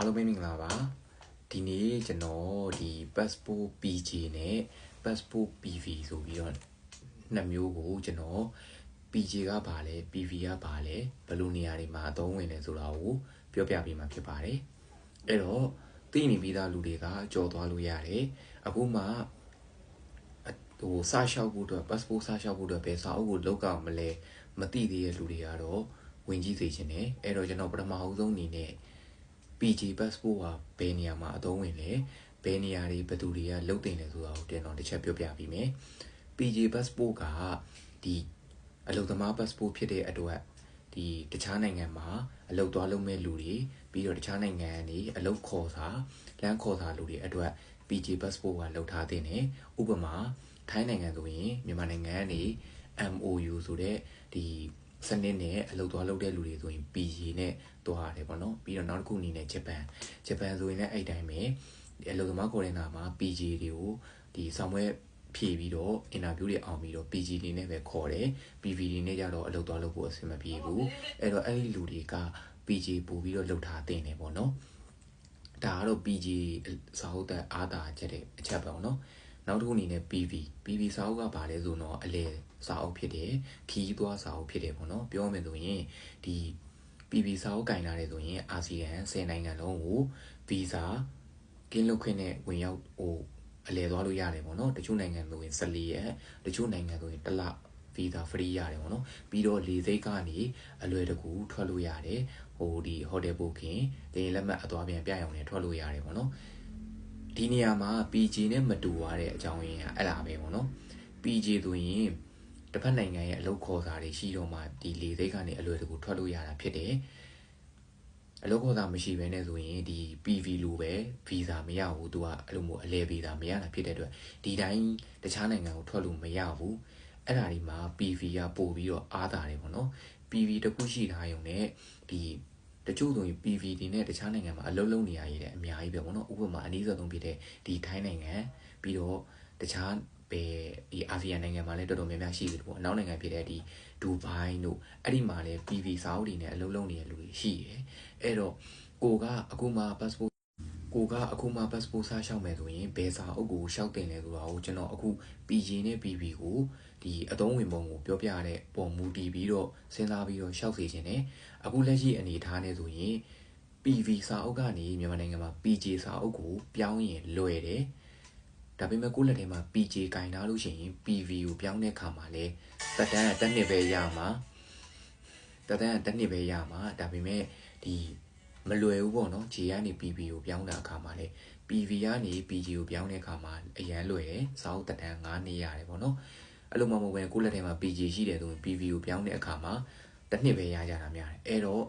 အားလုံးပဲမင်္ဂလာပါဒီနေ့ကျွန်တော်ဒီ passport PG နဲ့ passport PV ဆိုပြီးတော့နှစ်မျိုးကိုကျွန်တော် PG ကပါလဲ PV ကပါလဲဘယ်လိုနေရာတွေမှာအသုံးဝင်လဲဆိုတာကိုပြောပြပေးမှာဖြစ်ပါတယ်အဲ့တော့သိနေပြီးသားလူတွေကကြော်သွားလို့ရတယ်အခုမှစာလျှောက်ဖို့အတွက် passport စာလျှောက်ဖို့အတွက်ဘယ်စာအုပ်ကိုလောက်ကမလဲမသိသေးတဲ့လူတွေကတော့ဝင်ကြည့်စေချင်တယ်အဲ့တော့ကျွန်တော်ပထမအဆုံးအနေနဲ့PG passport ဟာဘယ်နေရာမှာအသုံးဝင်လဲဘယ်နေရာတွေဘယ်သူတွေကလုပ်တင်လဲဆိုတာကိုတင်တော့တစ်ချက်ပြောပြပေးမယ် PG passport ကဒီအလုပ်သမား passport ဖြစ်တဲ့အတွက်ဒီတခြားနိုင်ငံမှာအလုပ်သွားလုပ်မဲ့လူတွေပြီးတော့တခြားနိုင်ငံကနေအလုပ်ခေါ်စာလမ်းခေါ်စာလူတွေအတွက် PG passport ကလုပ်ထားတဲ့ねဥပမာထိုင်းနိုင်ငံဆိုရင်မြန်မာနိုင်ငံကနေ MOU ဆိုတဲ့ဒီစနစ်နဲ့အလုပ်သွားလုပ်တဲ့လူတွေဆိုရင် PG နဲ့သွားရတယ်ပေါ့နော်ပြီးတော့နောက်တစ်ခုအနေနဲ့ဂျပန်ဆိုရင်လည်းအဲ့တိုင်းပဲအလုပ်သမားခေါ်တဲ့နာမှာ PG တွေကိုဒီဆောင်ရွက်ဖြည့်ပြီးတော့ interview တွေအောင်ပြီးတော့ PG တွေနဲ့ပဲခေါ်တယ် PV တွေနဲ့ကြတော့အလုပ်သွားလုပ်ဖို့အဆင်မပြေဘူးအဲ့တော့အဲ့ဒီလူတွေက PG ပို့ပြီးတော့လုပ်ထားတင်တယ်ပေါ့နော်ဒါကတော့ PG စာအုပ်သက်အားသာချက်တဲ့အချက်ပေါ့နော်နောက်တစ်ခုအနေနဲ့ PV စာအုပ်ကဘာလဲဆိုတော့အလဲစာအုပ်ဖြစ်တယ်ခီးသွားစာအုပ်ဖြစ်တယ်ပေါ့နော်ပြောမယ်ဆိုရင်ဒီ PV စာအုပ်ကင်လာတယ်ဆိုရင်အာဆီယံ10နိုင်ငံလုံးကိုဗီဇာကင်းလွတ်ခွင့်နဲ့ဝင်ရောက်အလဲသွားလို့ရတယ်ပေါ့နော်တချို့နိုင်ငံဆိုရင်14ရက်တချို့နိုင်ငံဆိုရင်1လဗီဇာ free ရတယ်ပေါ့နော်ပြီးတော့လေဆိပ်ကနေအလွယ်တကူထွက်လို့ရတယ်ဒီ hotel booking တင်လက်မှတ်အသွားပြန်ပြရအောင်နဲ့ထွက်လို့ရတယ်ပေါ့နော်ဒီနေရာမှာ PG နဲ့မတူရတဲ့အကြောင်းရင်းကအဲ့ဒါပဲပေါ့နော် PG ဆိုရင်တစ်ဖက်နိုင်ငံရဲ့အလုပ်ခေါ်စာတွေရှိတော့မှဒီလေဆိပ်ကနေအလွယ်တကူထွက်လို့ရတာဖြစ်တယ်အလုပ်ခေါ်စာမရှိဘဲနဲ့ဆိုရင်ဒီ PV လိုပဲဗီဇာမရဘူးသူကအဲ့လိုမျိုးအလဲဗီဇာမရတာဖြစ်တဲ့အတွက်ဒီတိုင်းတခြားနိုင်ငံကိုထွက်လို့မရဘူးအဲ့ဒါဒီမှာ PV ကပို့ပြီးတော့အားသာတယ်ပေါ့နော် PV တခုရှိထားရုံနဲ့ဒီတချို့ဆိုရင် PV တွေနဲ့တခြားနိုင်ငံမှာအလုပ်လုပ်နေရရတဲ့အများကြီးပဲပေါ့နော်ဥပမာအနည်းဆုံးဖြစ်တဲ့ဒီထိုင်းနိုင်ငံပြီးတော့တခြားပဲဒီအာဆီယံနိုင်ငံမှာလည်းတော်တော်များများရှိတယ်ပေါ့အနောက်နိုင်ငံဖြစ်တဲ့ဒီဒူဘိုင်းတို့အဲ့ဒီမှာလည်း PV စာအုပ်တွေနဲ့အလုပ်လုပ်နေတဲ့လူတွေရှိတယ်အဲ့တော့ကိုကအခုမှ passport စာလျှောက်မယ်ဆိုရင်ဘယ်စာအုပ်ကိုလျှောက်တင်လဲဆိုတာကိုကျွန်တော်အခု PG နဲ့ PV ကိုဒီအသုံးဝင်ပုံကိုပြောပြတဲ့ပုံမူတည်ပြီးတော့စဉ်းစားပြီးတော့လျှောက်စေခြင်းနဲ့အခုလက်ရှိအနေထားနဲ့ဆိုရင် PV စာအုပ်ကနေမြန်မာနိုင်ငံမှာ PG စာအုပ်ကိုပြောင်းရင်လွယ်တယ်ဒါပေမဲ့ကိုယ့်လက်ထဲမှာ PG ကင်ထားလို့ရှိရင် PV ကိုပြောင်းတဲ့အခါမှာလဲတက်တန်းတစ်နှစ်ပဲရမှာဒါပေမဲ့ဒီမလွယ်ဘူးပေါ့နော် G ကနေ PV ကိုပြောင်းတဲ့အခါမှာလဲ PV ကနေ PG ကိုပြောင်းတဲ့အခါမှာအရန်လွယ်တယ်စာအုပ်တက်တန်း9နှစ်ရတယ်ပေါ့နော်အဲ့လိုမှမဟုတ်ဘဲကိုယ့်လက်ထဲမှာ PG ရှိတယ်ဆိုရင် PV ကိုပြောင်းတဲ့အခါမှာတစ်နှစ်ပဲရကြတာများတယ်အဲ့တော့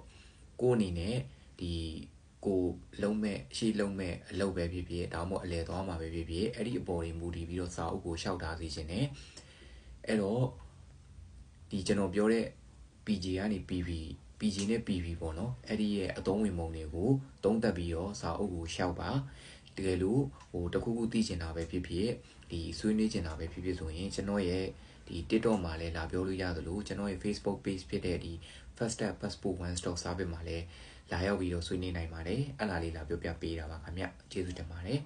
ကိုအနေနဲ့ဒီကိုလုံးမဲ့ရှေ့လုံးမဲ့အလုပ်ပဲဖြစ်ဖြစ်ဒါမှမဟုတ်အလဲသွားမှာပဲဖြစ်ဖြစ်အဲ့ဒီအပေါ်တွေမူတည်ပြီးတော့စာအုပ်ကိုရှောက်ထားစေခြင်းနဲ့အဲ့တော့ဒီကျွန်တော်ပြောတဲ့ PG ကနေ PG နဲ့ PV ပေါ့နော်အဲ့ဒီရဲ့အသုံးဝင်ပုံတွေကိုသုံးသပ်ပြီးတော့စာအုပ်ကိုရှောက်ပါတကယ်လို့တခုခုသိချင်တာပဲဖြစ်ဖြစ်ဒီဆွေးနွေးချင်တာပဲဖြစ်ဖြစ်ဆိုရင်ကျွန်တော်ရဲ့ဒီ TikTok မှာလည်းလာပြောလို့ရသလိုကျွန်တော်ရဲ့ Facebook page ဖြစ်တဲ့ဒီ First Step Passport One Stop Service မှာလည်းလာရောက်ပြီးတော့ဆွေးနွေးနိုင်ပါတယ်အဲ့ဒါလေးလာပြောပြပေးတာပါခင်ဗျကျေးဇူးတင်ပါတယ်